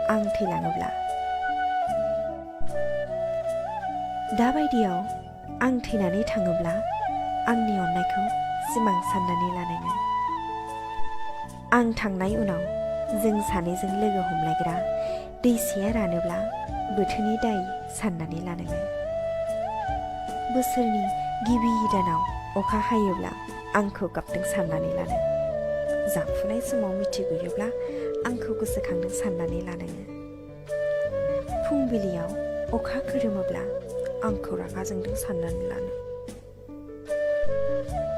आं थैलाङोब्ला दाबायदियाव आं थैनानै थाङोब्ला आंनि अननायखौ सिमां साननानै लानाङो आं थांनाय उनाव जों सानैजों लोगो हमलायग्रा दैसाया रानोब्ला बोथोरनि दाय साननानै लानाङो बोसोरनि गिबि दानाव अखा हायोब्ला आंखौ गाबदों साननानै लानो जाफुनाय समाव मिथिगुयोब्ला आंखौ गोसोखांदों साननानै लानाङो फुंबिलियाव अखा खोरोमोब्ला आंखौ रागा जोंदों साननानै लानो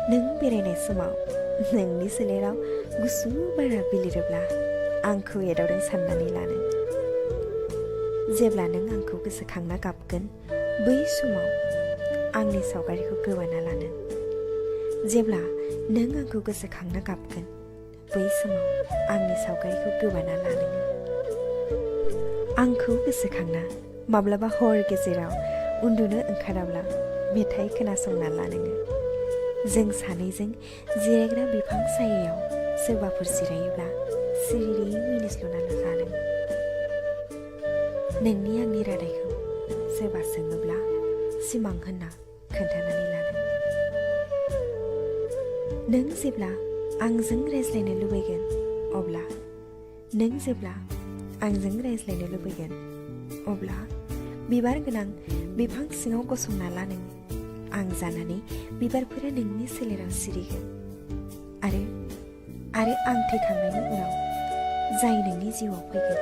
नों बेरायनाय समाव नोंनि सोलेराव गुसु बारा बिलिरोब्ला आंखौ एदावदों साननानै लानो जेब्ला नों आंखौ गोसोखांना गाबगोन बै समाव आंनि सावगारिखौ गोबाना लानो जेब्ला नों आंखौ गोसोखांना गाबगोन बै समाव आंनि सावगारिखौ गोबाना लानो आंखौ गोसोखांना माब्लाबा हर गेजेराव उन्दुनो ओंखाराब्ला मेथाइ खोनासंना लानोङो जों सानैजों जिरायग्रा बिफां सायायाव सोरबाफोर जिरायोब्ला सिरियै मिनिस्लुनानै लानो नोंनि आंनि रादायखौ सोरबा सोङोब्ला सिमां होनना खोन्थानानै लानो नों जेब्ला आंजों रायज्लायनो लुबैगोन अब्ला नों जेब्ला आंजों रायज्लायनो लुबैगोन अब्ला बिबार गोनां बिफां सिङाव गसंना ला नों आं जानानै बिबारफोरा नोंनि सोलेराव सिरिगोन आरो आं थैखांनायनि उनाव जाय नोंनि जिउआव फैगोन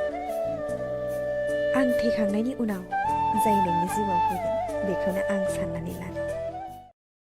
आं थैखांनायनि उनाव जाय नोंनि जिउआव फैगोन बेखौनो आं साननानै लानो